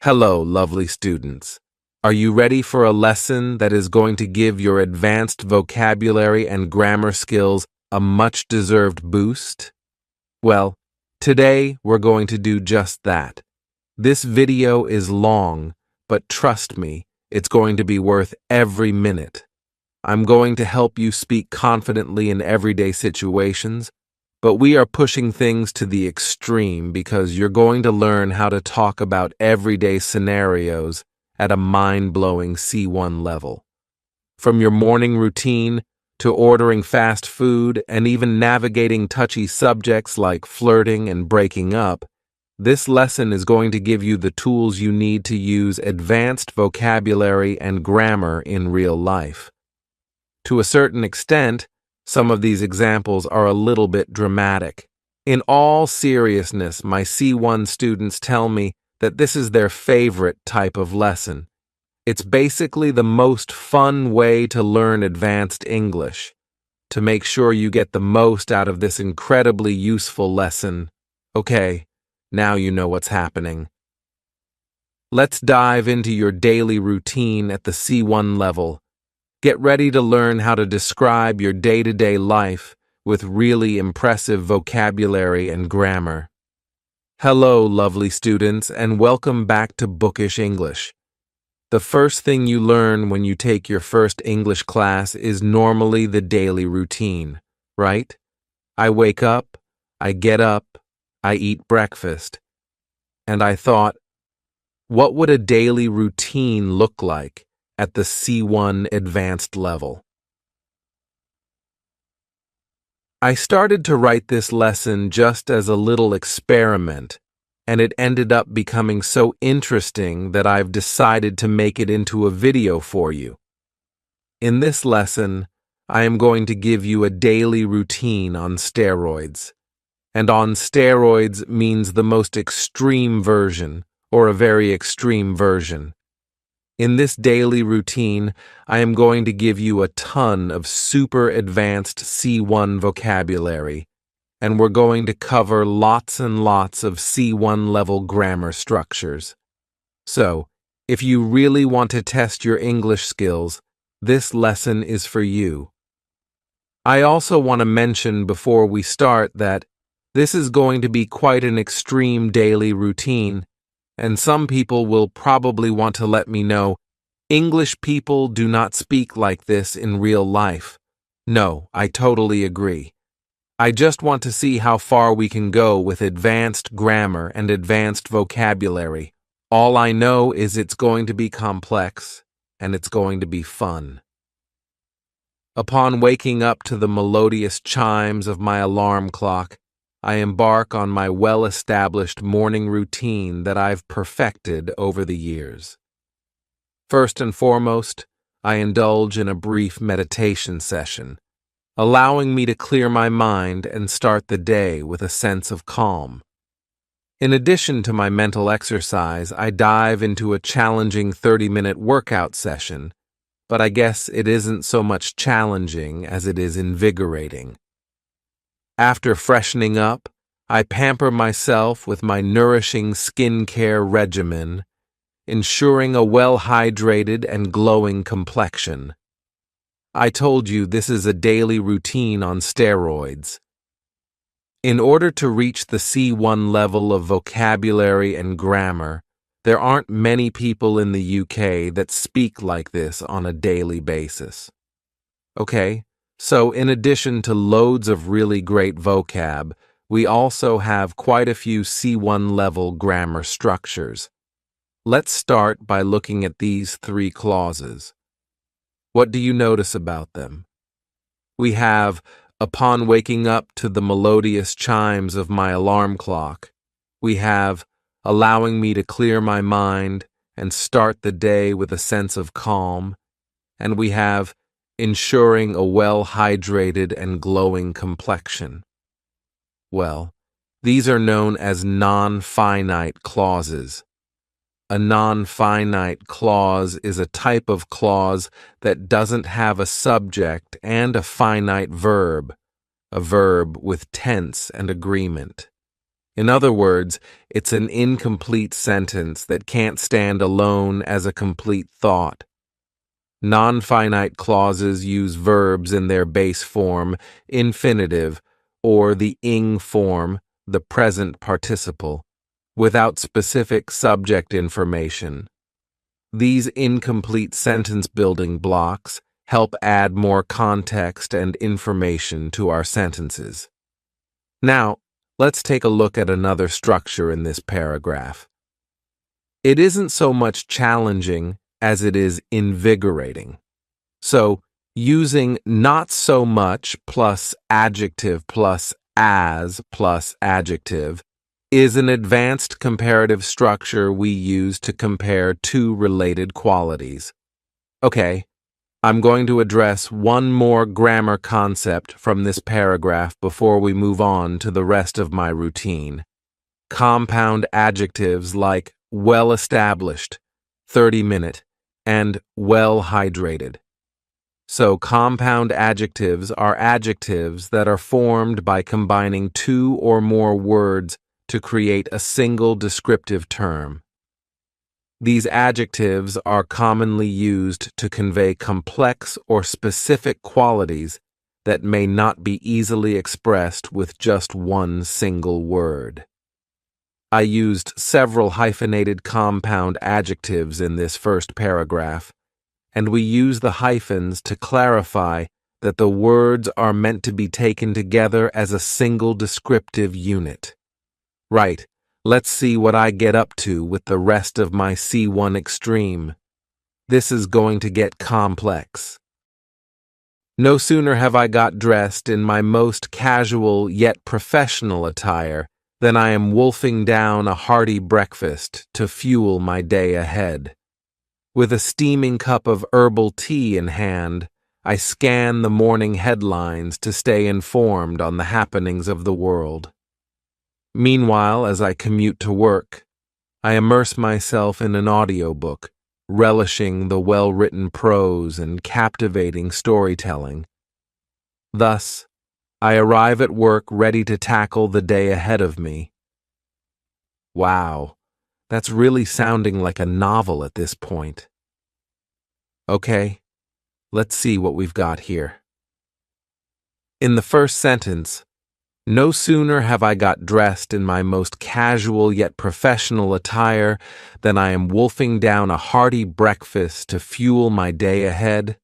Hello, lovely students. Are you ready for a lesson that is going to give your advanced vocabulary and grammar skills a much-deserved boost? Well, today we're going to do just that. This video is long, but trust me, it's going to be worth every minute. I'm going to help you speak confidently in everyday situations, but we are pushing things to the extreme because you're going to learn how to talk about everyday scenarios at a mind-blowing C1 level. From your morning routine to ordering fast food and even navigating touchy subjects like flirting and breaking up, this lesson is going to give you the tools you need to use advanced vocabulary and grammar in real life. To a certain extent, some of these examples are a little bit dramatic. In all seriousness, my C1 students tell me that this is their favorite type of lesson. It's basically the most fun way to learn advanced English. To make sure you get the most out of this incredibly useful lesson, okay, now you know what's happening. Let's dive into your daily routine at the C1 level. Get ready to learn how to describe your day-to-day life with really impressive vocabulary and grammar. Hello, lovely students, and welcome back to Bookish English. The first thing you learn when you take your first English class is normally the daily routine, right? I wake up, I get up, I eat breakfast. And I thought, what would a daily routine look like at the C1 advanced level? I started to write this lesson just as a little experiment, and it ended up becoming so interesting that I've decided to make it into a video for you. In this lesson, I am going to give you a daily routine on steroids. And on steroids means the most extreme version, or a very extreme version. In this daily routine, I am going to give you a ton of super advanced C1 vocabulary, and we're going to cover lots and lots of C1 level grammar structures. So, if you really want to test your English skills, this lesson is for you. I also want to mention before we start that this is going to be quite an extreme daily routine, and some people will probably want to let me know, English people do not speak like this in real life. No, I totally agree. I just want to see how far we can go with advanced grammar and advanced vocabulary. All I know is it's going to be complex, and it's going to be fun. Upon waking up to the melodious chimes of my alarm clock, I embark on my well-established morning routine that I've perfected over the years. First and foremost, I indulge in a brief meditation session, allowing me to clear my mind and start the day with a sense of calm. In addition to my mental exercise, I dive into a challenging 30-minute workout session, but I guess it isn't so much challenging as it is invigorating. After freshening up, I pamper myself with my nourishing skincare regimen, ensuring a well-hydrated and glowing complexion. I told you this is a daily routine on steroids. In order to reach the C1 level of vocabulary and grammar, there aren't many people in the UK that speak like this on a daily basis. Okay, so in addition to loads of really great vocab, we also have quite a few C1 level grammar structures. Let's start by looking at these 3 clauses. What do you notice about them? We have, upon waking up to the melodious chimes of my alarm clock. We have, allowing me to clear my mind and start the day with a sense of calm. And we have, ensuring a well-hydrated and glowing complexion. Well, these are known as non-finite clauses. A non-finite clause is a type of clause that doesn't have a subject and a finite verb, a verb with tense and agreement. In other words, it's an incomplete sentence that can't stand alone as a complete thought. Non-finite clauses use verbs in their base form, infinitive, or the ing form, the present participle, without specific subject information. These incomplete sentence building blocks help add more context and information to our sentences. Now, let's take a look at another structure in this paragraph. It isn't so much challenging as it is invigorating. So, using not so much plus adjective plus as plus adjective is an advanced comparative structure we use to compare two related qualities. Okay, I'm going to address one more grammar concept from this paragraph before we move on to the rest of my routine. Compound adjectives like well-established, 30-minute, and well-hydrated. So compound adjectives are adjectives that are formed by combining two or more words to create a single descriptive term. These adjectives are commonly used to convey complex or specific qualities that may not be easily expressed with just one single word. I used several hyphenated compound adjectives in this first paragraph, and we use the hyphens to clarify that the words are meant to be taken together as a single descriptive unit. Right, let's see what I get up to with the rest of my C1 extreme. This is going to get complex. No sooner have I got dressed in my most casual yet professional attire than I am wolfing down a hearty breakfast to fuel my day ahead. With a steaming cup of herbal tea in hand, I scan the morning headlines to stay informed on the happenings of the world. Meanwhile, as I commute to work, I immerse myself in an audiobook, relishing the well-written prose and captivating storytelling. Thus, I arrive at work ready to tackle the day ahead of me. Wow, that's really sounding like a novel at this point. Okay, let's see what we've got here. In the first sentence, no sooner have I got dressed in my most casual yet professional attire than I am wolfing down a hearty breakfast to fuel my day ahead.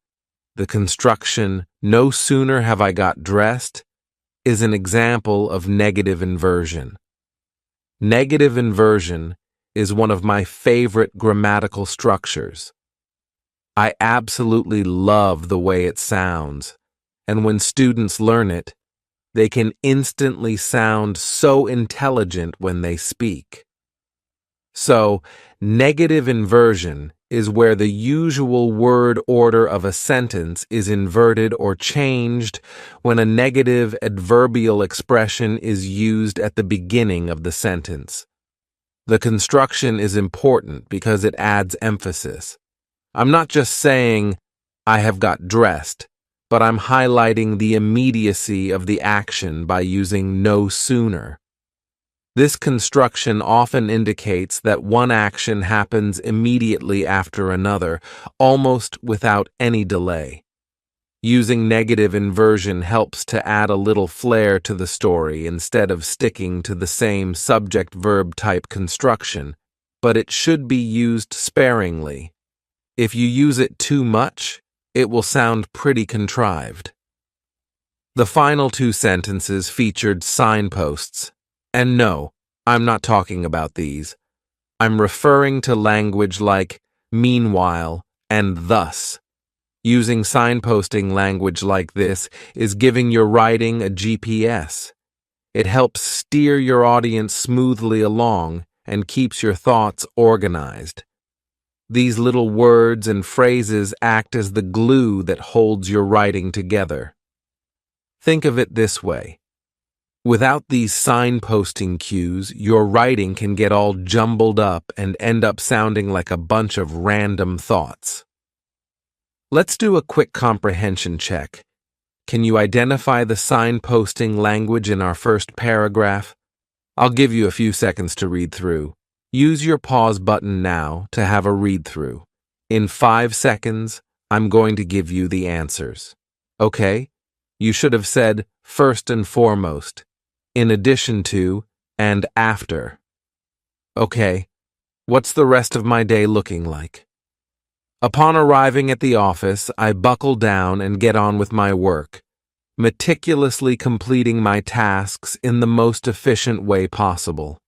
The construction, no sooner have I got dressed, is an example of negative inversion. Negative inversion is one of my favorite grammatical structures. I absolutely love the way it sounds, and when students learn it, they can instantly sound so intelligent when they speak. So, negative inversion is where the usual word order of a sentence is inverted or changed when a negative adverbial expression is used at the beginning of the sentence. The construction is important because it adds emphasis. I'm not just saying, I have got dressed, but I'm highlighting the immediacy of the action by using no sooner. This construction often indicates that one action happens immediately after another, almost without any delay. Using negative inversion helps to add a little flair to the story instead of sticking to the same subject-verb type construction, but it should be used sparingly. If you use it too much, it will sound pretty contrived. The final two sentences featured signposts. And no, I'm not talking about these. I'm referring to language like meanwhile and thus. Using signposting language like this is giving your writing a GPS. It helps steer your audience smoothly along and keeps your thoughts organized. These little words and phrases act as the glue that holds your writing together. Think of it this way. Without these signposting cues, your writing can get all jumbled up and end up sounding like a bunch of random thoughts. Let's do a quick comprehension check. Can you identify the signposting language in our first paragraph? I'll give you a few seconds to read through. Use your pause button now to have a read through. In 5 seconds, I'm going to give you the answers. Okay? You should have said first and foremost, in addition to, and after. Okay, what's the rest of my day looking like? Upon arriving at the office, I buckle down and get on with my work, meticulously completing my tasks in the most efficient way possible.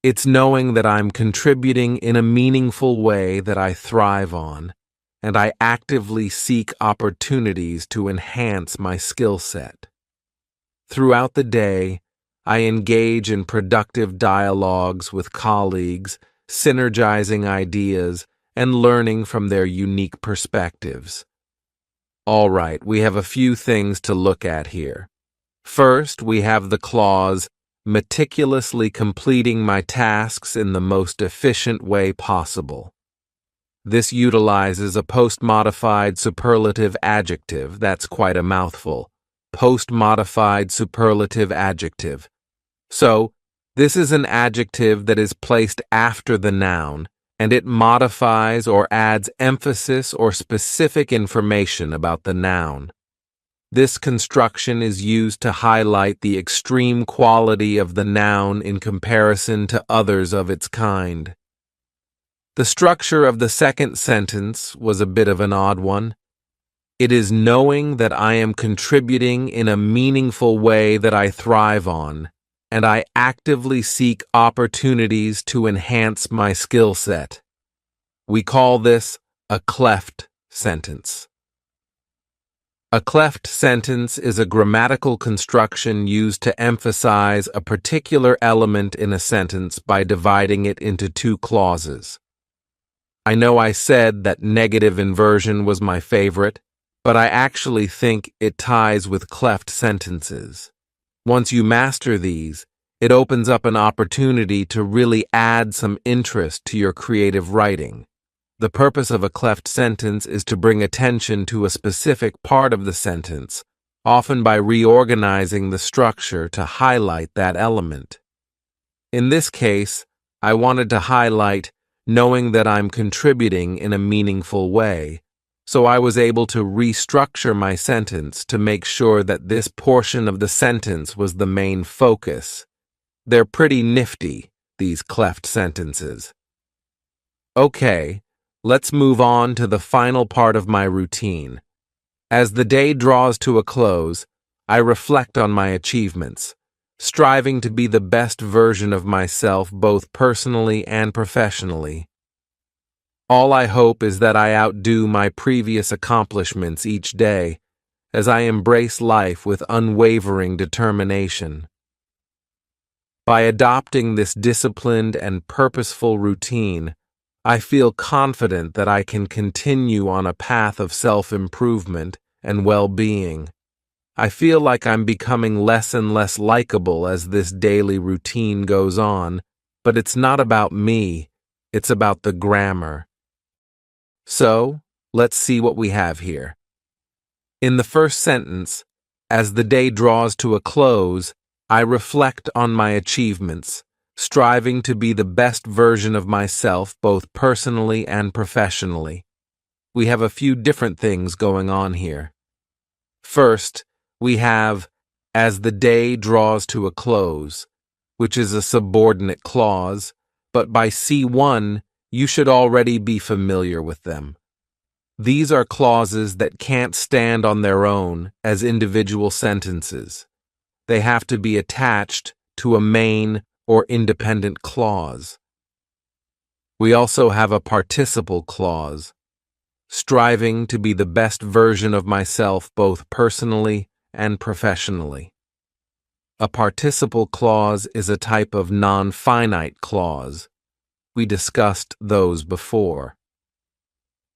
It's knowing that I'm contributing in a meaningful way that I thrive on, and I actively seek opportunities to enhance my skill set. Throughout the day, I engage in productive dialogues with colleagues, synergizing ideas, and learning from their unique perspectives. All right, we have a few things to look at here. First, we have the clause, meticulously completing my tasks in the most efficient way possible. This utilizes a post-modified superlative adjective. That's quite a mouthful. Post-modified superlative adjective. So, this is an adjective that is placed after the noun, and it modifies or adds emphasis or specific information about the noun. This construction is used to highlight the extreme quality of the noun in comparison to others of its kind. The structure of the second sentence was a bit of an odd one. It is knowing that I am contributing in a meaningful way that I thrive on, and I actively seek opportunities to enhance my skill set. We call this a cleft sentence. A cleft sentence is a grammatical construction used to emphasize a particular element in a sentence by dividing it into 2 clauses. I know I said that negative inversion was my favorite, but I actually think it ties with cleft sentences. Once you master these, it opens up an opportunity to really add some interest to your creative writing. The purpose of a cleft sentence is to bring attention to a specific part of the sentence, often by reorganizing the structure to highlight that element. In this case, I wanted to highlight knowing that I'm contributing in a meaningful way, so I was able to restructure my sentence to make sure that this portion of the sentence was the main focus. They're pretty nifty, these cleft sentences. Okay, let's move on to the final part of my routine. As the day draws to a close, I reflect on my achievements, striving to be the best version of myself both personally and professionally. All I hope is that I outdo my previous accomplishments each day, as I embrace life with unwavering determination. By adopting this disciplined and purposeful routine, I feel confident that I can continue on a path of self-improvement and well-being. I feel like I'm becoming less and less likable as this daily routine goes on, but it's not about me, it's about the grammar. So, let's see what we have here. In the first sentence, as the day draws to a close, I reflect on my achievements, striving to be the best version of myself both personally and professionally. We have a few different things going on here. First, we have, as the day draws to a close, which is a subordinate clause, but by C1, you should already be familiar with them. These are clauses that can't stand on their own as individual sentences. They have to be attached to a main or independent clause. We also have a participle clause, striving to be the best version of myself both personally and professionally. A participle clause is a type of non-finite clause. We discussed those before.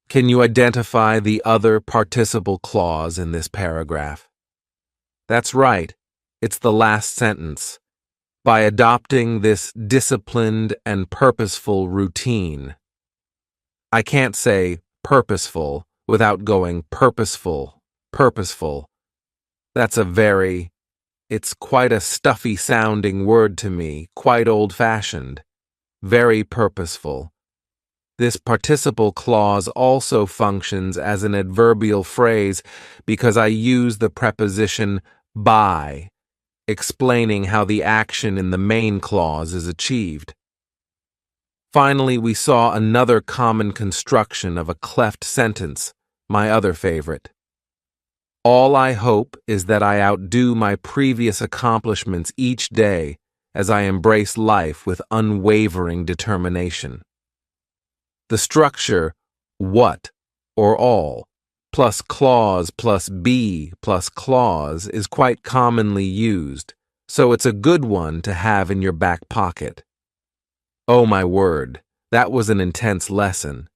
Can you identify the other participle clause in this paragraph? That's right, it's the last sentence. By adopting this disciplined and purposeful routine. I can't say purposeful without going purposeful. That's a very It's quite a stuffy-sounding word to me, quite old-fashioned, very purposeful. This participle clause also functions as an adverbial phrase because I use the preposition by, explaining how the action in the main clause is achieved. Finally, we saw another common construction of a cleft sentence, my other favorite. All I hope is that I outdo my previous accomplishments each day as I embrace life with unwavering determination. The structure, what, or all, plus clause plus be plus clause is quite commonly used, so it's a good one to have in your back pocket. Oh my word, that was an intense lesson.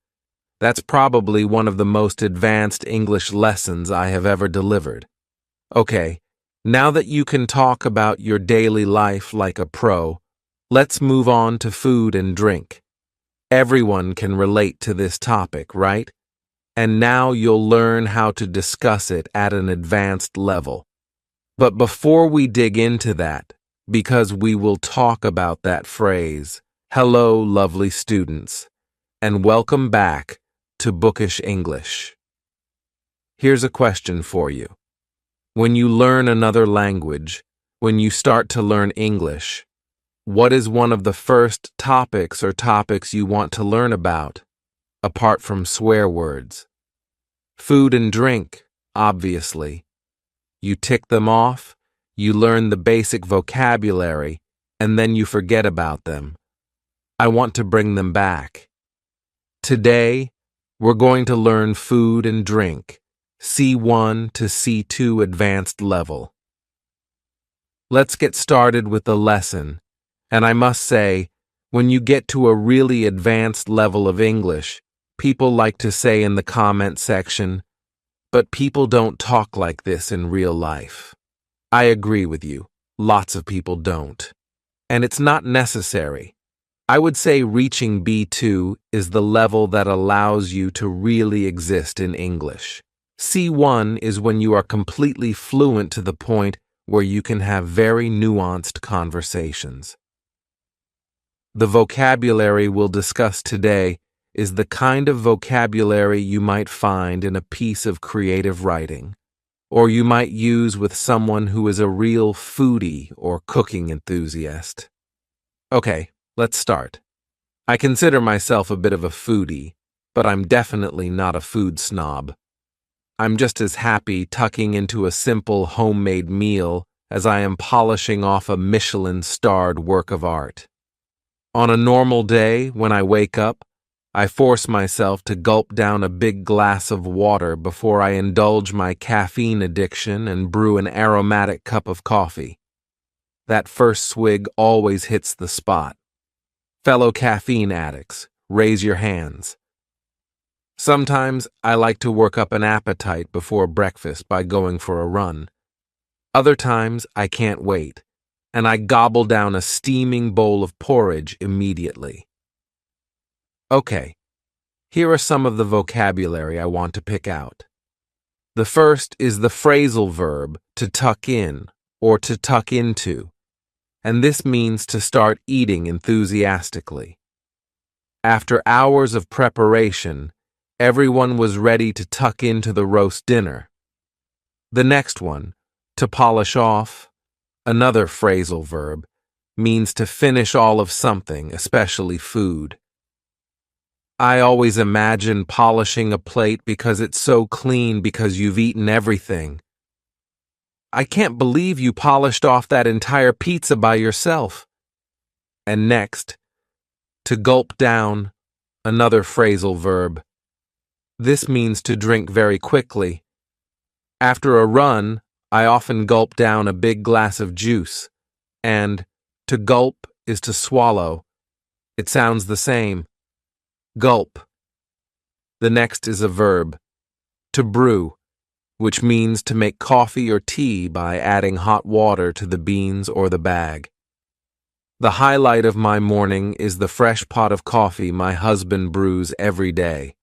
That's probably one of the most advanced English lessons I have ever delivered. Okay, now that you can talk about your daily life like a pro, let's move on to food and drink. Everyone can relate to this topic, right? And now you'll learn how to discuss it at an advanced level. But before we dig into that, because we will talk about that phrase, hello, lovely students, and welcome back to Bookish English. Here's a question for you. When you learn another language, when you start to learn English, what is one of the first topics you want to learn about, apart from swear words? Food and drink, obviously. You tick them off, you learn the basic vocabulary, and then you forget about them. I want to bring them back. Today, we're going to learn food and drink, C1 to C2 advanced level. Let's get started with the lesson, and I must say, when you get to a really advanced level of English, people like to say in the comment section, but people don't talk like this in real life. I agree with you, lots of people don't. And it's not necessary. I would say reaching B2 is the level that allows you to really exist in English. C1 is when you are completely fluent to the point where you can have very nuanced conversations. The vocabulary we'll discuss today is the kind of vocabulary you might find in a piece of creative writing, or you might use with someone who is a real foodie or cooking enthusiast. Okay, let's start. I consider myself a bit of a foodie, but I'm definitely not a food snob. I'm just as happy tucking into a simple homemade meal as I am polishing off a Michelin-starred work of art. On a normal day, when I wake up, I force myself to gulp down a big glass of water before I indulge my caffeine addiction and brew an aromatic cup of coffee. That first swig always hits the spot. Fellow caffeine addicts, raise your hands. Sometimes I like to work up an appetite before breakfast by going for a run. Other times I can't wait, and I gobble down a steaming bowl of porridge immediately. Okay, here are some of the vocabulary I want to pick out. The first is the phrasal verb to tuck in or to tuck into, and this means to start eating enthusiastically. After hours of preparation, everyone was ready to tuck into the roast dinner. The next one, to polish off, another phrasal verb, means to finish all of something, especially food. I always imagine polishing a plate because it's so clean because you've eaten everything. I can't believe you polished off that entire pizza by yourself. And next, to gulp down, another phrasal verb. This means to drink very quickly. After a run, I often gulp down a big glass of juice, and to gulp is to swallow. It sounds the same. Gulp. The next is a verb, to brew, which means to make coffee or tea by adding hot water to the beans or the bag. The highlight of my morning is the fresh pot of coffee my husband brews every day.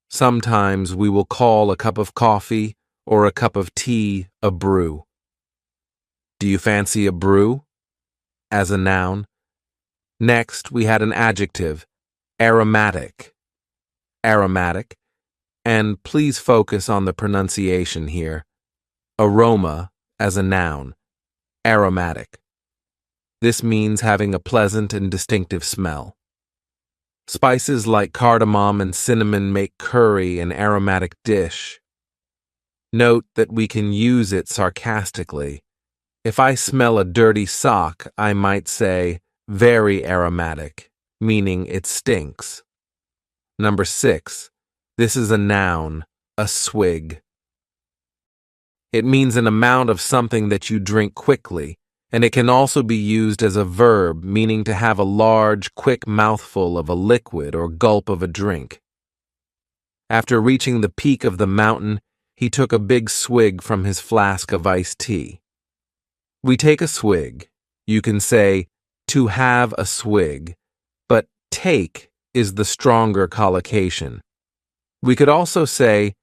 Sometimes we will call a cup of coffee or a cup of tea a brew. Do you fancy a brew? As a noun. Next, we had an adjective, aromatic. Aromatic. And please focus on the pronunciation here. Aroma as a noun. Aromatic. This means having a pleasant and distinctive smell. Spices like cardamom and cinnamon make curry an aromatic dish. Note that we can use it sarcastically. If I smell a dirty sock, I might say, very aromatic, meaning it stinks. Number 6. This is a noun, a swig. It means an amount of something that you drink quickly, and it can also be used as a verb, meaning to have a large, quick mouthful of a liquid or gulp of a drink. After reaching the peak of the mountain, he took a big swig from his flask of iced tea. We take a swig. You can say, to have a swig, but take is the stronger collocation. We could also say,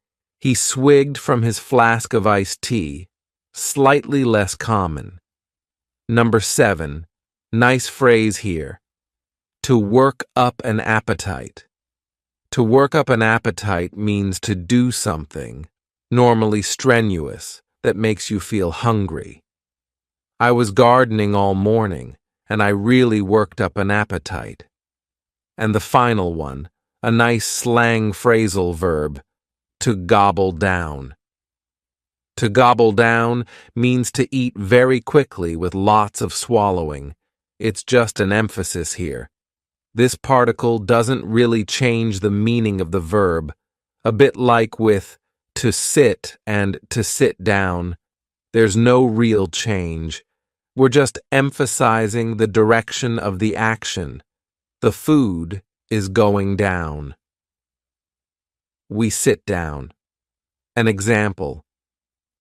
he swigged from his flask of iced tea, slightly less common. Number 7, nice phrase here. To work up an appetite. To work up an appetite means to do something, normally strenuous, that makes you feel hungry. I was gardening all morning, and I really worked up an appetite. And the final one, a nice slang phrasal verb, to gobble down. To gobble down means to eat very quickly with lots of swallowing. It's just an emphasis here. This particle doesn't really change the meaning of the verb, a bit like with to sit and to sit down. There's no real change. We're just emphasizing the direction of the action. The food is going down. We sit down. An example.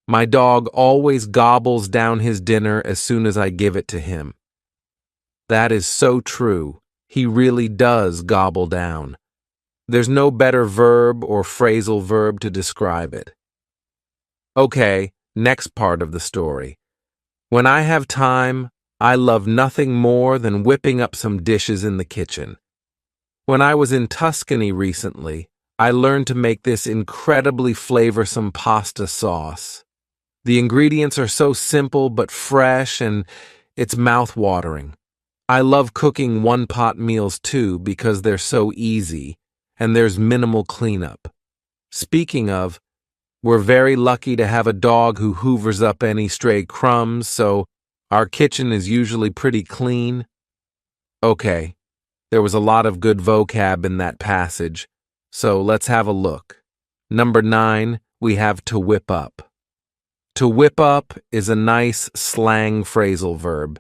My dog always gobbles down his dinner as soon as I give it to him. That is so true. He really does gobble down. There's no better verb or phrasal verb to describe it. Okay, next part of the story. When I have time, I love nothing more than whipping up some dishes in the kitchen. When I was in Tuscany recently, I learned to make this incredibly flavorsome pasta sauce. The ingredients are so simple but fresh, and it's mouth-watering. I love cooking one-pot meals too because they're so easy, and there's minimal cleanup. Speaking of, we're very lucky to have a dog who hoovers up any stray crumbs, so our kitchen is usually pretty clean. Okay, there was a lot of good vocab in that passage, so let's have a look. Number 9, we have to whip up. To whip up is a nice slang phrasal verb.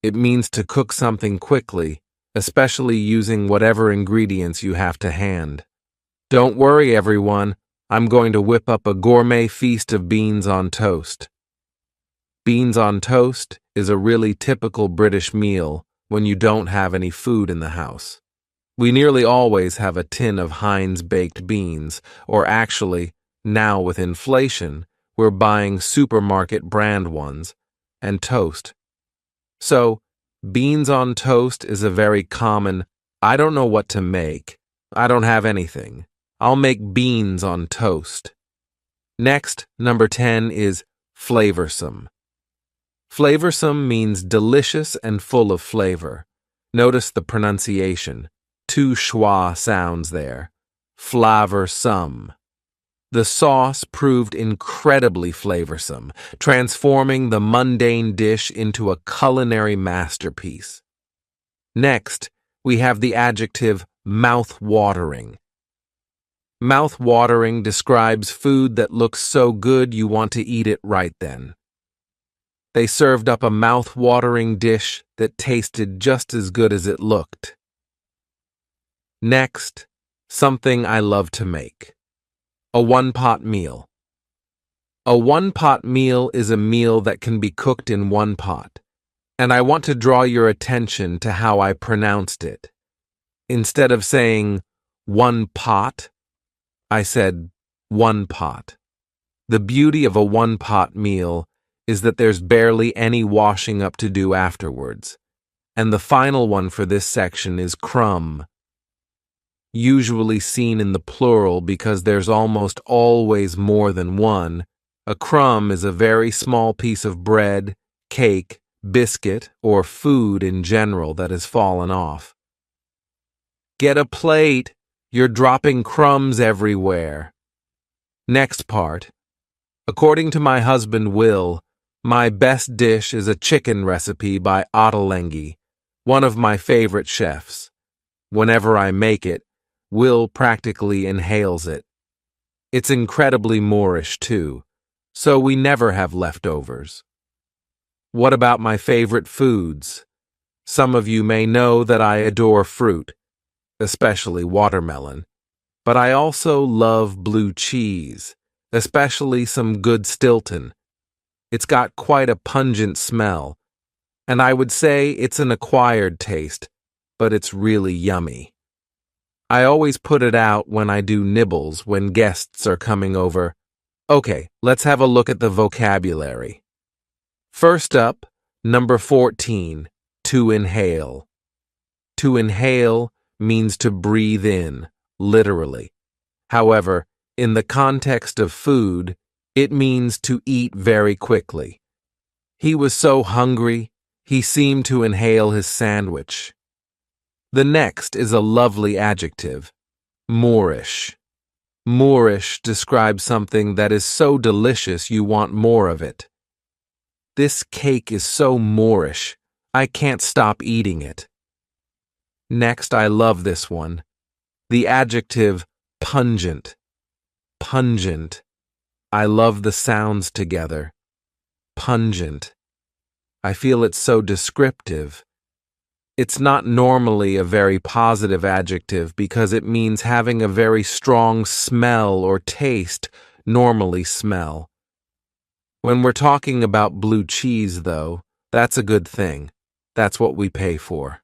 It means to cook something quickly, especially using whatever ingredients you have to hand. Don't worry, everyone. I'm going to whip up a gourmet feast of beans on toast. Beans on toast is a really typical British meal when you don't have any food in the house. We nearly always have a tin of Heinz baked beans, or actually, now with inflation, we're buying supermarket brand ones, and toast. So, beans on toast is a very common, I don't know what to make. I don't have anything. I'll make beans on toast. Next, number 10 is flavorsome. Flavorsome means delicious and full of flavor. Notice the pronunciation. 2 schwa sounds there. Flavorsome. The sauce proved incredibly flavorsome, transforming the mundane dish into a culinary masterpiece. Next, we have the adjective mouth-watering. Mouth-watering describes food that looks so good you want to eat it right then. They served up a mouth-watering dish that tasted just as good as it looked. Next, something I love to make. A one-pot meal. A one-pot meal is a meal that can be cooked in one pot, and I want to draw your attention to how I pronounced it. Instead of saying one pot, I said one pot. The beauty of a one-pot meal is that there's barely any washing up to do afterwards. And the final one for this section is crumb, usually seen in the plural because there's almost always more than one. A crumb is a very small piece of bread, cake, biscuit, or food in general that has fallen off. Get a plate! You're dropping crumbs everywhere. Next part. According to my husband Will, my best dish is a chicken recipe by Ottolenghi, one of my favorite chefs. Whenever I make it, Will practically inhales it. It's incredibly Moorish too, so we never have leftovers. What about my favorite foods? Some of you may know that I adore fruit, especially watermelon, but I also love blue cheese, especially some good Stilton. It's got quite a pungent smell, and I would say it's an acquired taste, but it's really yummy. I always put it out when I do nibbles when guests are coming over. Okay, let's have a look at the vocabulary. First up, number 14, to inhale. To inhale means to breathe in, literally. However, in the context of food, it means to eat very quickly. He was so hungry, he seemed to inhale his sandwich. The next is a lovely adjective, Moorish. Moorish describes something that is so delicious you want more of it. This cake is so Moorish, I can't stop eating it. Next, I love this one. The adjective pungent. Pungent. I love the sounds together. Pungent. I feel it's so descriptive. It's not normally a very positive adjective because it means having a very strong smell or taste, normally smell. When we're talking about blue cheese, though, that's a good thing. That's what we pay for.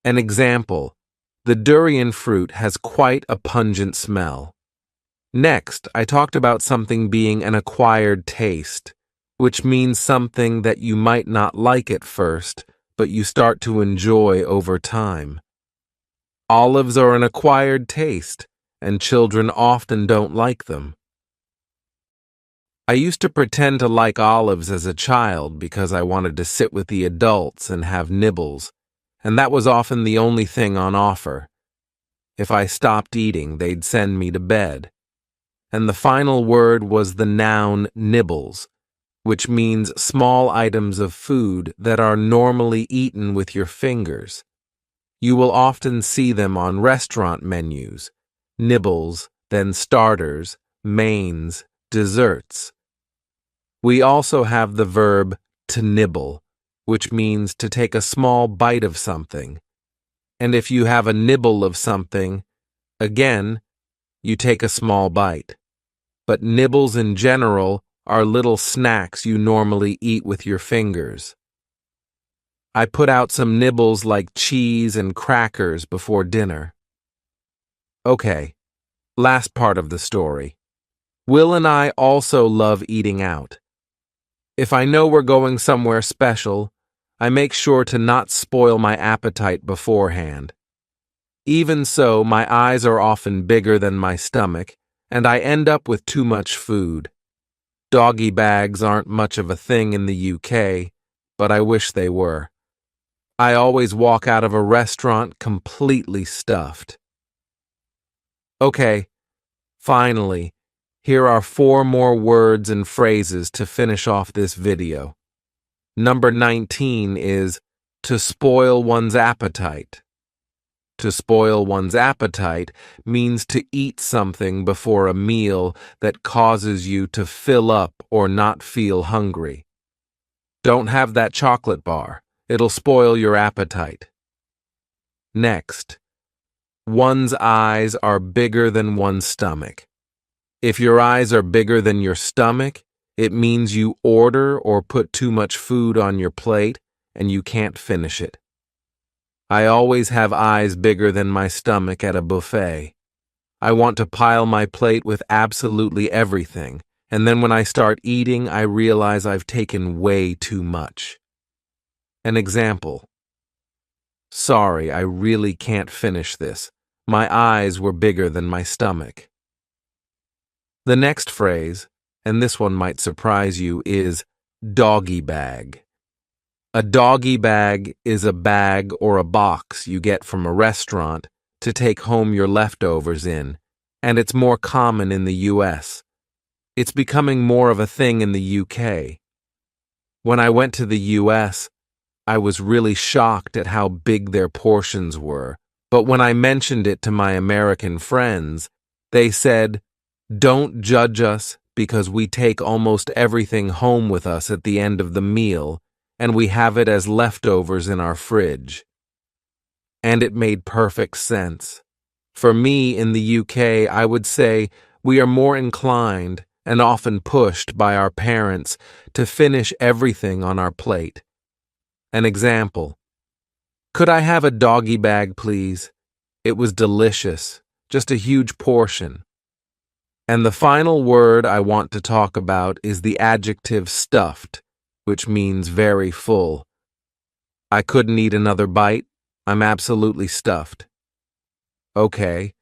An example, the durian fruit has quite a pungent smell. Next, I talked about something being an acquired taste, which means something that you might not like at first, but you start to enjoy over time. Olives are an acquired taste, and children often don't like them. I used to pretend to like olives as a child because I wanted to sit with the adults and have nibbles, and that was often the only thing on offer. If I stopped eating, they'd send me to bed. And the final word was the noun nibbles, which means small items of food that are normally eaten with your fingers. You will often see them on restaurant menus, nibbles, then starters, mains, desserts. We also have the verb to nibble, which means to take a small bite of something. And if you have a nibble of something, again, you take a small bite. But nibbles in general are little snacks you normally eat with your fingers. I put out some nibbles like cheese and crackers before dinner. Okay, last part of the story. Will and I also love eating out. If I know we're going somewhere special, I make sure to not spoil my appetite beforehand. Even so, my eyes are often bigger than my stomach, and I end up with too much food. Doggy bags aren't much of a thing in the UK, but I wish they were. I always walk out of a restaurant completely stuffed. Okay, finally, here are 4 more words and phrases to finish off this video. Number 19 is to spoil one's appetite. To spoil one's appetite means to eat something before a meal that causes you to fill up or not feel hungry. Don't have that chocolate bar. It'll spoil your appetite. Next, one's eyes are bigger than one's stomach. If your eyes are bigger than your stomach, it means you order or put too much food on your plate and you can't finish it. I always have eyes bigger than my stomach at a buffet. I want to pile my plate with absolutely everything, And then when I start eating, I realize I've taken way too much. An example. Sorry, I really can't finish this. My eyes were bigger than my stomach. The next phrase, and this one might surprise you, is doggy bag. A doggy bag is a bag or a box you get from a restaurant to take home your leftovers in, and it's more common in the US. It's becoming more of a thing in the UK. When I went to the US, I was really shocked at how big their portions were, but when I mentioned it to my American friends, they said, "Don't judge us because we take almost everything home with us at the end of the meal, and we have it as leftovers in our fridge." And it made perfect sense. For me, in the UK, I would say we are more inclined and often pushed by our parents to finish everything on our plate. An example. Could I have a doggy bag, please? It was delicious, just a huge portion. And the final word I want to talk about is the adjective stuffed, which means very full. I couldn't eat another bite. I'm absolutely stuffed. Okay,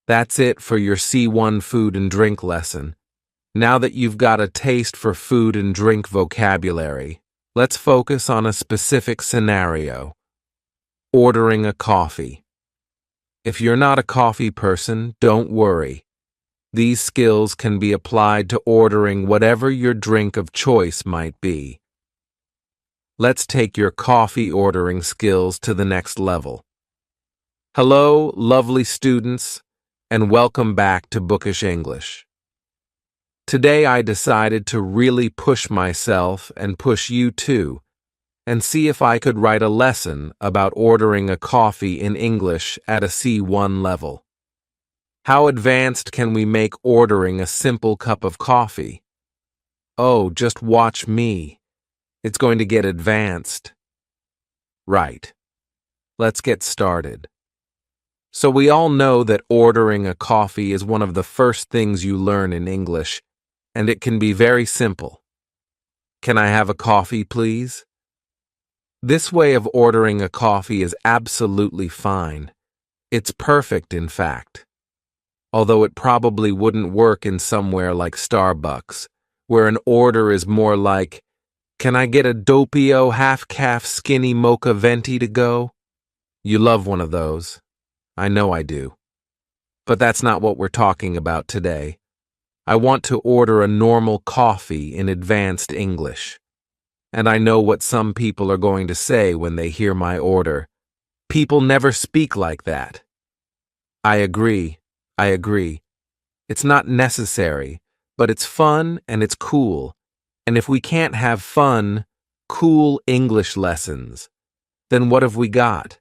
that's it for your C1 food and drink lesson. Now that you've got a taste for food and drink vocabulary, let's focus on a specific scenario. Ordering a coffee. If you're not a coffee person, don't worry. These skills can be applied to ordering whatever your drink of choice might be. Let's take your coffee ordering skills to the next level. Hello, lovely students, and welcome back to Bookish English. Today I decided to really push myself and push you too, and see if I could write a lesson about ordering a coffee in English at a C1 level. How advanced can we make ordering a simple cup of coffee? Oh, just watch me. It's going to get advanced. Right. Let's get started. So we all know that ordering a coffee is one of the first things you learn in English, and it can be very simple. Can I have a coffee, please? This way of ordering a coffee is absolutely fine. It's perfect, in fact. Although it probably wouldn't work in somewhere like Starbucks, where an order is more like, "Can I get a doppio half-calf skinny mocha venti to go?" You love one of those. I know I do. But that's not what we're talking about today. I want to order a normal coffee in advanced English. And I know what some people are going to say when they hear my order. People never speak like that. I agree. It's not necessary, but it's fun and it's cool. And if we can't have fun, cool English lessons, then what have we got?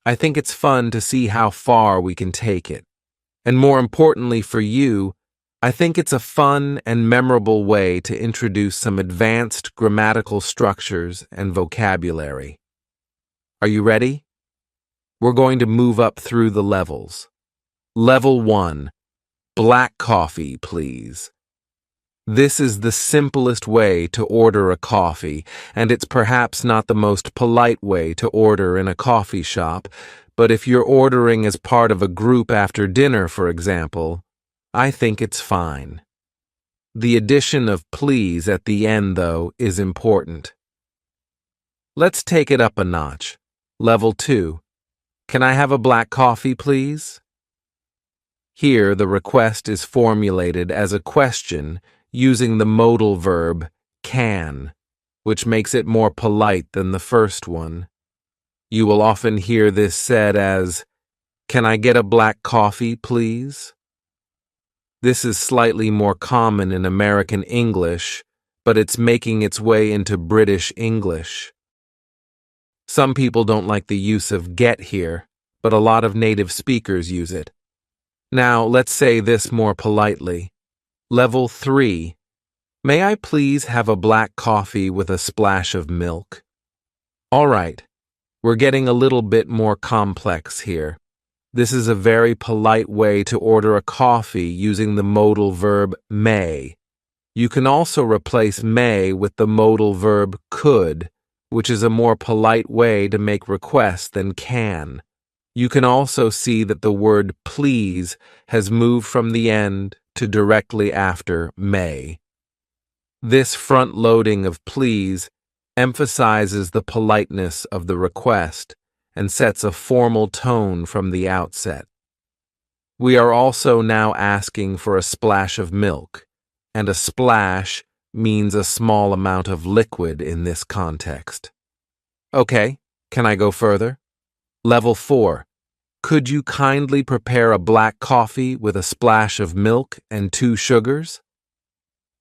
I think it's fun to see how far we can take it. And more importantly for you, I think it's a fun and memorable way to introduce some advanced grammatical structures and vocabulary. Are you ready? We're going to move up through the levels. Level 1. Black coffee, please. This is the simplest way to order a coffee, and it's perhaps not the most polite way to order in a coffee shop, but if you're ordering as part of a group after dinner, for example, I think it's fine. The addition of please at the end, though, is important. Let's take it up a notch. Level 2. Can I have a black coffee, please? Here, the request is formulated as a question using the modal verb can, which makes it more polite than the first one. You will often hear this said as, "Can I get a black coffee, please?" This is slightly more common in American English, but it's making its way into British English. Some people don't like the use of get here, but a lot of native speakers use it. Now, let's say this more politely. Level 3. May I please have a black coffee with a splash of milk? All right, we're getting a little bit more complex here. This is a very polite way to order a coffee using the modal verb may. You can also replace may with the modal verb could, which is a more polite way to make requests than can. You can also see that the word please has moved from the end to directly after may. This front-loading of please emphasizes the politeness of the request and sets a formal tone from the outset. We are also now asking for a splash of milk, and a splash means a small amount of liquid in this context. Okay, can I go further? Level 4. Could you kindly prepare a black coffee with a splash of milk and 2 sugars?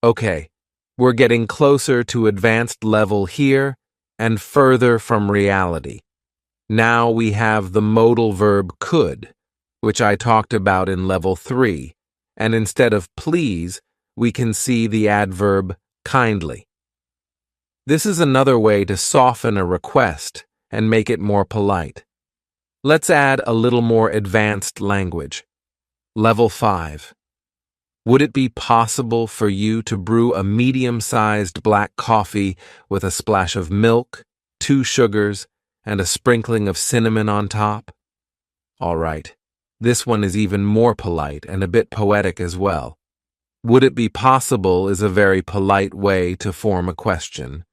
Okay, we're getting closer to advanced level here and further from reality. Now we have the modal verb could, which I talked about in level 3, and instead of please, we can see the adverb kindly. This is another way to soften a request and make it more polite. Let's add a little more advanced language. Level 5. Would it be possible for you to brew a medium-sized black coffee with a splash of milk, 2 sugars, and a sprinkling of cinnamon on top? All right, this one is even more polite and a bit poetic as well. Would it be possible is a very polite way to form a question.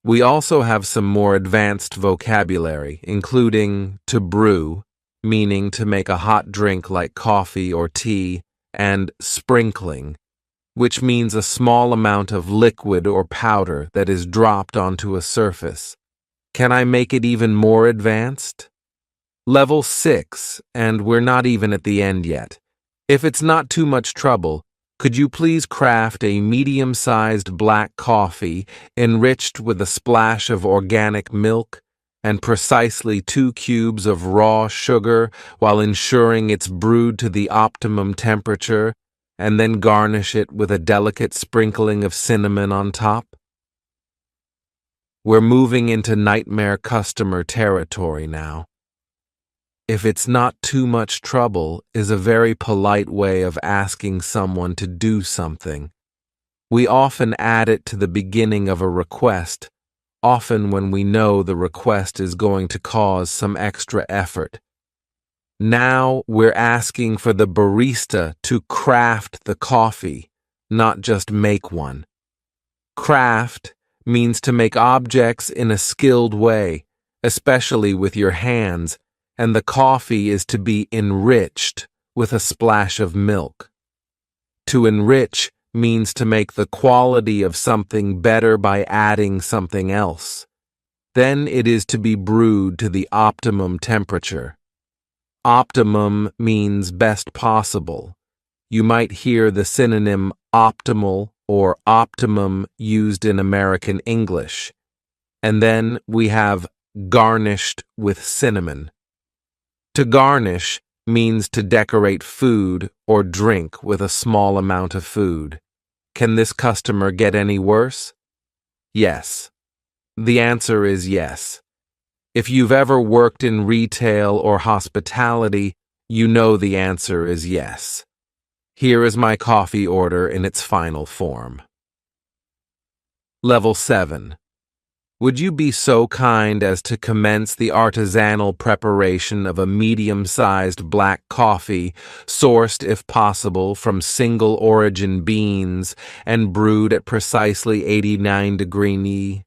We also have some more advanced vocabulary, including to brew, meaning to make a hot drink like coffee or tea, and sprinkling, which means a small amount of liquid or powder that is dropped onto a surface. Can I make it even more advanced? Level 6, and we're not even at the end yet. If it's not too much trouble, could you please craft a medium-sized black coffee enriched with a splash of organic milk and precisely 2 cubes of raw sugar while ensuring it's brewed to the optimum temperature, and then garnish it with a delicate sprinkling of cinnamon on top? We're moving into nightmare customer territory now. If it's not too much trouble is a very polite way of asking someone to do something. We often add it to the beginning of a request, often when we know the request is going to cause some extra effort. Now we're asking for the barista to craft the coffee, not just make one. Craft means to make objects in a skilled way, especially with your hands, and the coffee is to be enriched with a splash of milk. To enrich means to make the quality of something better by adding something else. Then it is to be brewed to the optimum temperature. Optimum means best possible. You might hear the synonym optimal or optimum used in American English. And then we have garnished with cinnamon. To garnish means to decorate food or drink with a small amount of food. Can this customer get any worse? Yes. The answer is yes. If you've ever worked in retail or hospitality, you know the answer is yes. Here is my coffee order in its final form. Level 7. Would you be so kind as to commence the artisanal preparation of a medium-sized black coffee, sourced if possible from single-origin beans and brewed at precisely 89°C?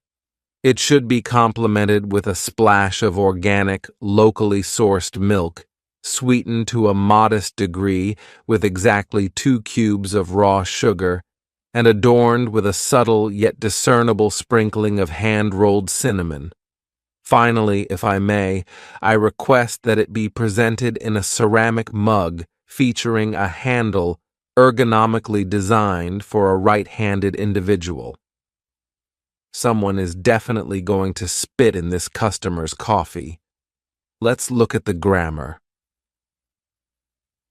It should be complemented with a splash of organic, locally sourced milk, sweetened to a modest degree with exactly 2 cubes of raw sugar, and adorned with a subtle yet discernible sprinkling of hand-rolled cinnamon. Finally, if I may, I request that it be presented in a ceramic mug featuring a handle ergonomically designed for a right-handed individual. Someone is definitely going to spit in this customer's coffee. Let's look at the grammar.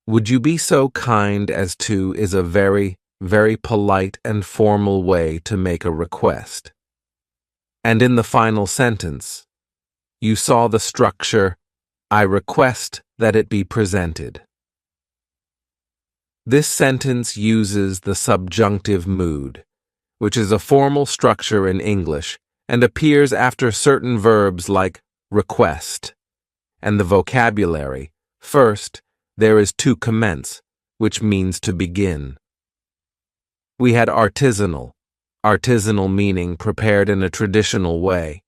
Would you be so kind as to is a very polite and formal way to make a request. And in the final sentence, you saw the structure, I request that it be presented. This sentence uses the subjunctive mood, which is a formal structure in English and appears after certain verbs like request. And the vocabulary. First, there is to commence, which means to begin. We had artisanal meaning prepared in a traditional way.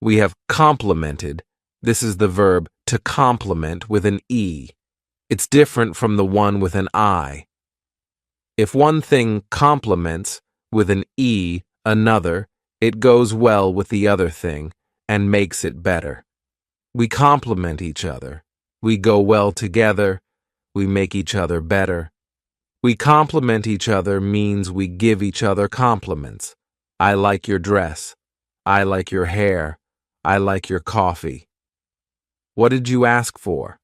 We have complemented. This is the verb to complement with an E. It's different from the one with an I. If one thing complements with an E another, it goes well with the other thing and makes it better. We complement each other. We go well together. We make each other better. We complement each other means we give each other compliments. I like your dress. I like your hair. I like your coffee. What did you ask for?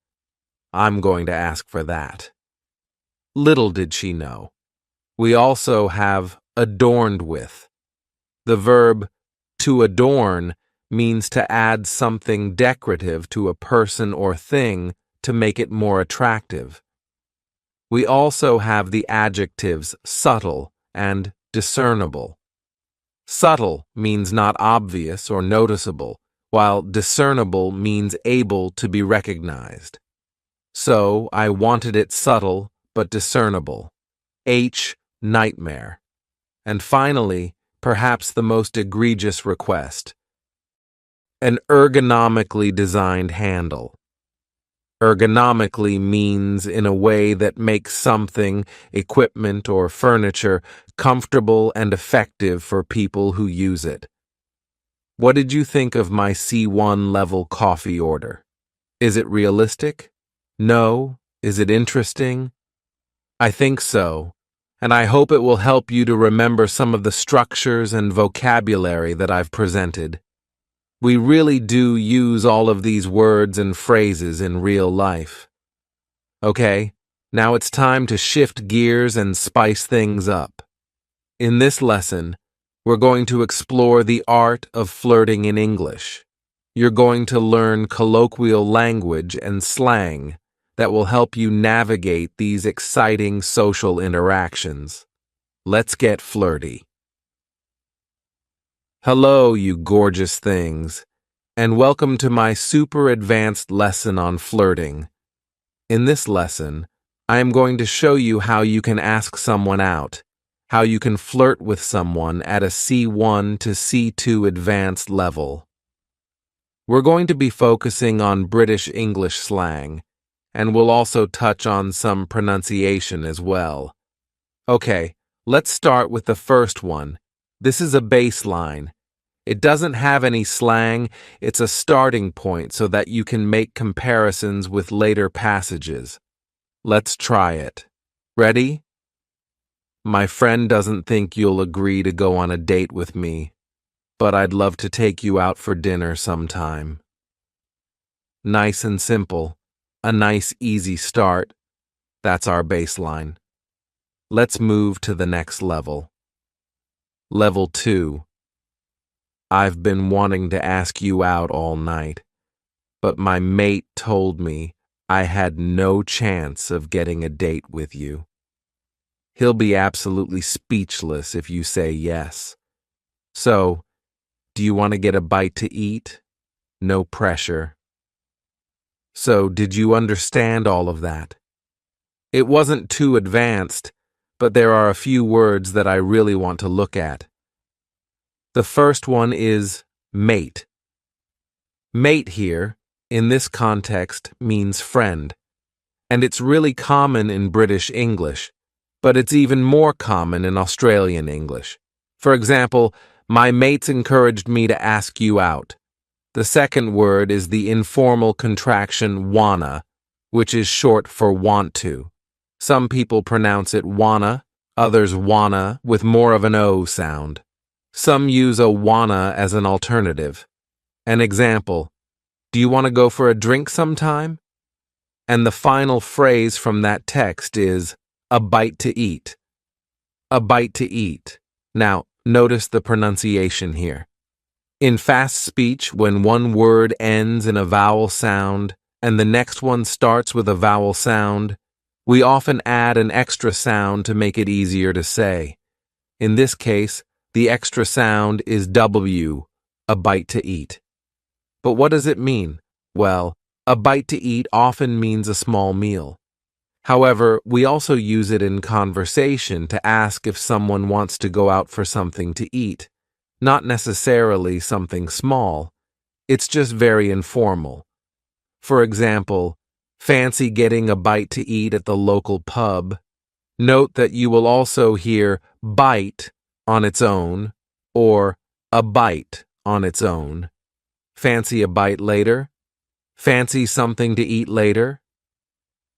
I'm going to ask for that. Little did she know. We also have adorned with. The verb to adorn means to add something decorative to a person or thing to make it more attractive. We also have the adjectives subtle and discernible. Subtle means not obvious or noticeable, while discernible means able to be recognized. So, I wanted it subtle but discernible. Nightmare. And finally, perhaps the most egregious request. An ergonomically designed handle. Ergonomically means in a way that makes something, equipment or furniture, comfortable and effective for people who use it. What did you think of my C1 level coffee order? Is it realistic? No? Is it interesting? I think so, and I hope it will help you to remember some of the structures and vocabulary that I've presented. We really do use all of these words and phrases in real life. Okay, now it's time to shift gears and spice things up. In this lesson, we're going to explore the art of flirting in English. You're going to learn colloquial language and slang that will help you navigate these exciting social interactions. Let's get flirty. Hello, you gorgeous things, and welcome to my super advanced lesson on flirting. In this lesson, I am going to show you how you can ask someone out, how you can flirt with someone at a C1 to C2 advanced level. We're going to be focusing on British English slang, and we'll also touch on some pronunciation as well. Okay, let's start with the first one. This is a baseline. It doesn't have any slang, it's a starting point so that you can make comparisons with later passages. Let's try it. Ready? My friend doesn't think you'll agree to go on a date with me, but I'd love to take you out for dinner sometime. Nice and simple. A nice, easy start. That's our baseline. Let's move to the next level. Level 2. I've been wanting to ask you out all night, but my mate told me I had no chance of getting a date with you. He'll be absolutely speechless if you say yes. So, do you want to get a bite to eat? No pressure. So, did you understand all of that? It wasn't too advanced, but there are a few words that I really want to look at. The first one is mate. Mate here, in this context, means friend, and it's really common in British English, but it's even more common in Australian English. For example, my mates encouraged me to ask you out. The second word is the informal contraction wanna, which is short for want to. Some people pronounce it wanna, others wanna with more of an O sound. Some use a wanna as an alternative. An example, do you want to go for a drink sometime? And the final phrase from that text is a bite to eat. A bite to eat. Now, notice the pronunciation here. In fast speech, when one word ends in a vowel sound and the next one starts with a vowel sound, we often add an extra sound to make it easier to say. In this case, The extra sound is W, a bite to eat. But what does it mean? Well, a bite to eat often means a small meal. However, we also use it in conversation to ask if someone wants to go out for something to eat. Not necessarily something small. It's just very informal. For example, fancy getting a bite to eat at the local pub? Note that you will also hear bite on its own or a bite on its own. Fancy a bite later? Fancy something to eat later?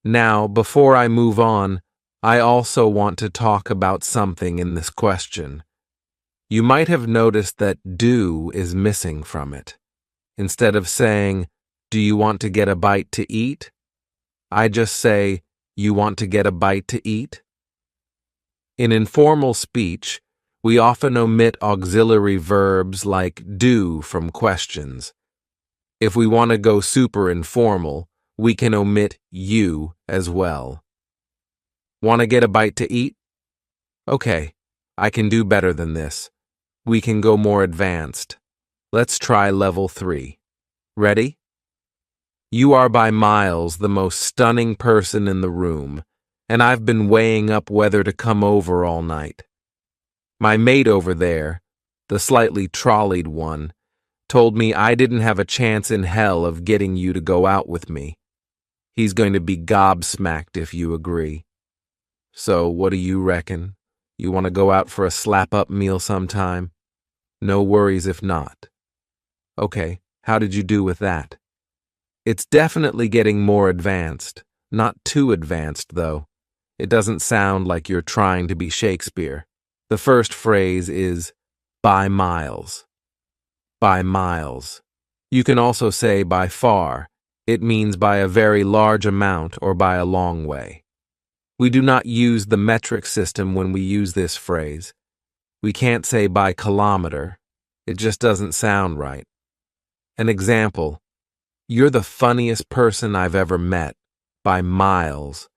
Now, before I move on, I also want to talk about something in this question. You might have noticed that do is missing from it. Instead of saying, do you want to get a bite to eat? I just say, you want to get a bite to eat? In informal speech, we often omit auxiliary verbs like do from questions. If we want to go super informal, we can omit you as well. Want to get a bite to eat? Okay, I can do better than this. We can go more advanced. Let's try level 3. Ready? You are by miles the most stunning person in the room, and I've been weighing up whether to come over all night. My mate over there, the slightly trolleyed one, told me I didn't have a chance in hell of getting you to go out with me. He's going to be gobsmacked if you agree. So what do you reckon? You want to go out for a slap-up meal sometime? No worries if not. Okay, how did you do with that? It's definitely getting more advanced. Not too advanced, though. It doesn't sound like you're trying to be Shakespeare. The first phrase is by miles. By miles. You can also say by far. It means by a very large amount or by a long way. We do not use the metric system when we use this phrase. We can't say by kilometer. It just doesn't sound right. An example, you're the funniest person I've ever met, by miles,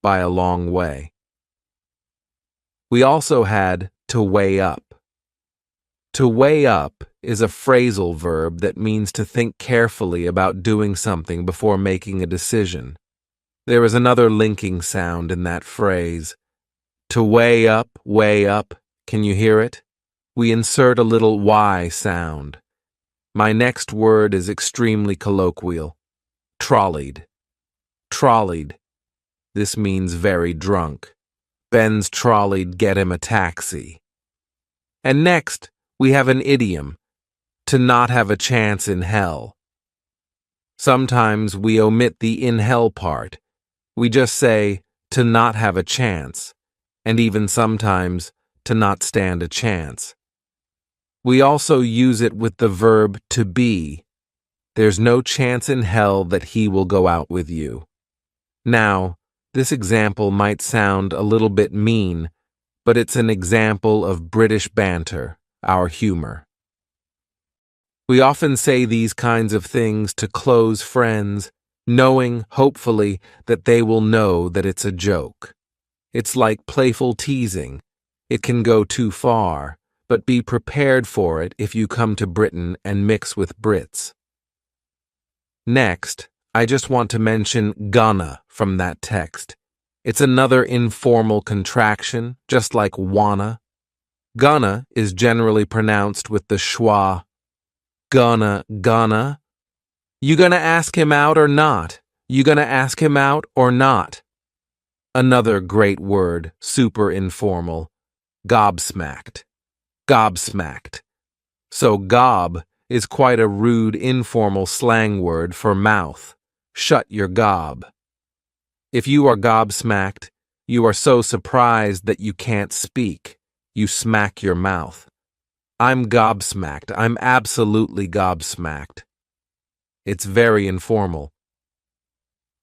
by a long way. We also had to weigh up. To weigh up is a phrasal verb that means to think carefully about doing something before making a decision. There is another linking sound in that phrase. To weigh up, can you hear it? We insert a little Y sound. My next word is extremely colloquial. Trolleyed. Trolleyed. This means very drunk. Ben's trolleyed, get him a taxi. And next, we have an idiom. To not have a chance in hell. Sometimes we omit the in hell part. We just say, to not have a chance, and even sometimes, to not stand a chance. We also use it with the verb to be. There's no chance in hell that he will go out with you. Now, this example might sound a little bit mean, but it's an example of British banter, our humor. We often say these kinds of things to close friends, knowing, hopefully, that they will know that it's a joke. It's like playful teasing. It can go too far, but be prepared for it if you come to Britain and mix with Brits. Next, I just want to mention gonna from that text. It's another informal contraction, just like wanna. Gonna is generally pronounced with the schwa. Gonna. You gonna ask him out or not? You gonna ask him out or not? Another great word, super informal. Gobsmacked. Gobsmacked. So gob is quite a rude informal slang word for mouth. Shut your gob. If you are gobsmacked, you are so surprised that you can't speak. You smack your mouth. I'm gobsmacked. I'm absolutely gobsmacked. It's very informal.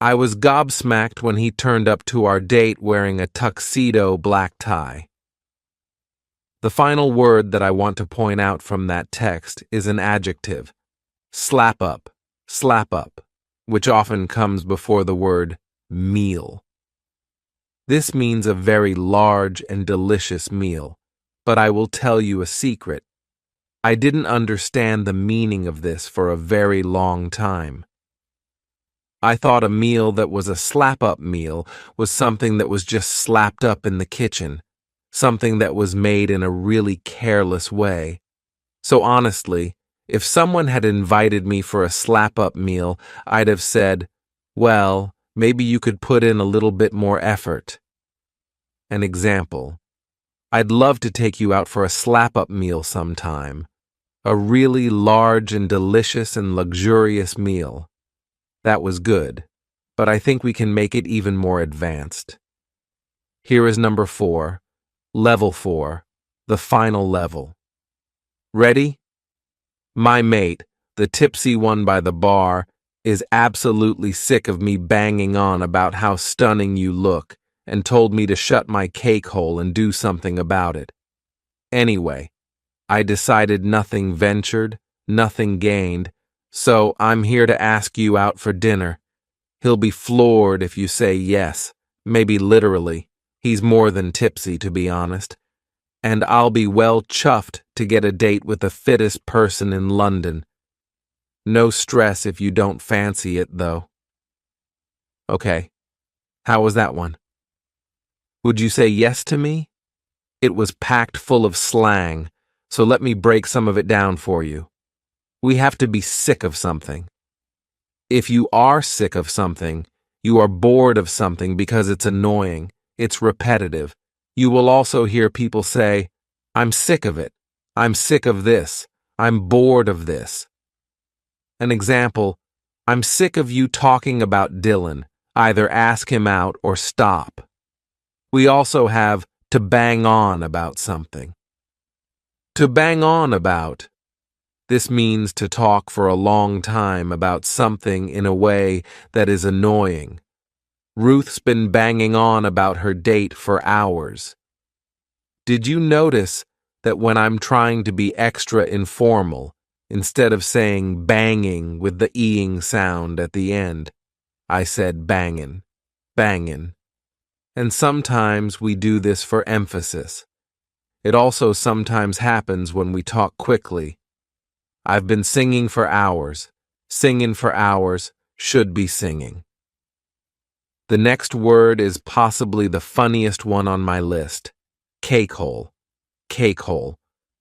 I was gobsmacked when he turned up to our date wearing a tuxedo black tie. The final word that I want to point out from that text is an adjective, slap up, which often comes before the word meal. This means a very large and delicious meal. But I will tell you a secret. I didn't understand the meaning of this for a very long time. I thought a meal that was a slap-up meal was something that was just slapped up in the kitchen, something that was made in a really careless way. So honestly, if someone had invited me for a slap-up meal, I'd have said, well, maybe you could put in a little bit more effort. An example. I'd love to take you out for a slap-up meal sometime. A really large and delicious and luxurious meal. That was good, but I think we can make it even more advanced. Here is number 4, level 4, the final level. Ready? My mate, the tipsy one by the bar, is absolutely sick of me banging on about how stunning you look and told me to shut my cake hole and do something about it. Anyway, I decided nothing ventured, nothing gained, so I'm here to ask you out for dinner. He'll be floored if you say yes, maybe literally. He's more than tipsy, to be honest. And I'll be well chuffed to get a date with the fittest person in London. No stress if you don't fancy it, though. Okay, how was that one? Would you say yes to me? It was packed full of slang, so let me break some of it down for you. We have to be sick of something. If you are sick of something, you are bored of something because it's annoying, it's repetitive. You will also hear people say, I'm sick of it, I'm sick of this, I'm bored of this. An example, I'm sick of you talking about Dylan, either ask him out or stop. We also have to bang on about something. To bang on about. This means to talk for a long time about something in a way that is annoying. Ruth's been banging on about her date for hours. Did you notice that when I'm trying to be extra informal, instead of saying banging with the eing sound at the end, I said bangin', bangin'. And sometimes we do this for emphasis. It also sometimes happens when we talk quickly. I've been singing for hours, should be singing. The next word is possibly the funniest one on my list, cake hole,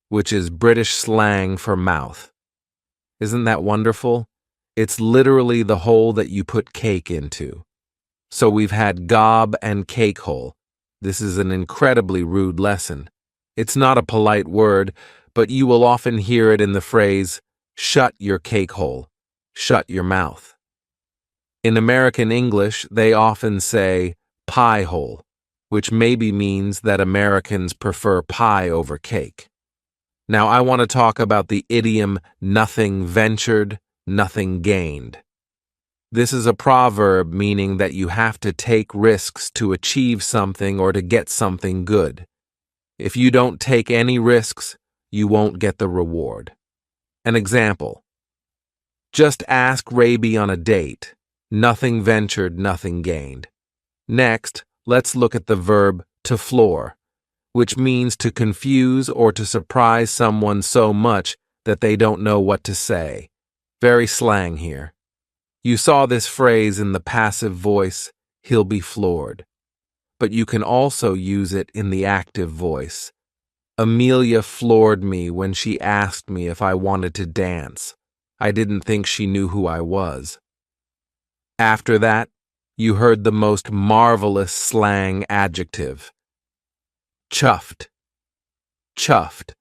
which is British slang for mouth. Isn't that wonderful? It's literally the hole that you put cake into. So we've had gob and cake hole. This is an incredibly rude lesson. It's not a polite word, but you will often hear it in the phrase, shut your cake hole, shut your mouth. In American English, they often say pie hole, which maybe means that Americans prefer pie over cake. Now I want to talk about the idiom nothing ventured, nothing gained. This is a proverb meaning that you have to take risks to achieve something or to get something good. If you don't take any risks, you won't get the reward. An example. Just ask Raby on a date. Nothing ventured, nothing gained. Next, let's look at the verb to floor, which means to confuse or to surprise someone so much that they don't know what to say. Very slang here. You saw this phrase in the passive voice, he'll be floored. But you can also use it in the active voice. Amelia floored me when she asked me if I wanted to dance. I didn't think she knew who I was. After that, you heard the most marvelous slang adjective. Chuffed. Chuffed,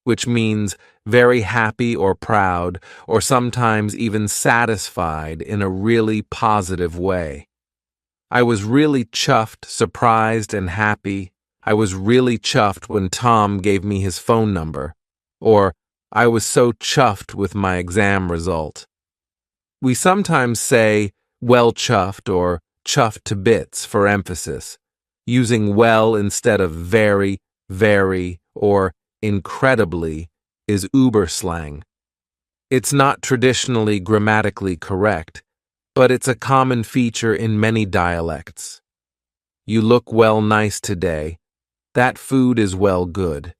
which means very happy or proud, or sometimes even satisfied in a really positive way. I was really chuffed, surprised, and happy. I was really chuffed when Tom gave me his phone number. Or, I was so chuffed with my exam result. We sometimes say, well chuffed or chuffed to bits for emphasis, using well instead of very, or incredibly is uber slang. It's not traditionally grammatically correct, but it's a common feature in many dialects. You look well nice today. That food is well good.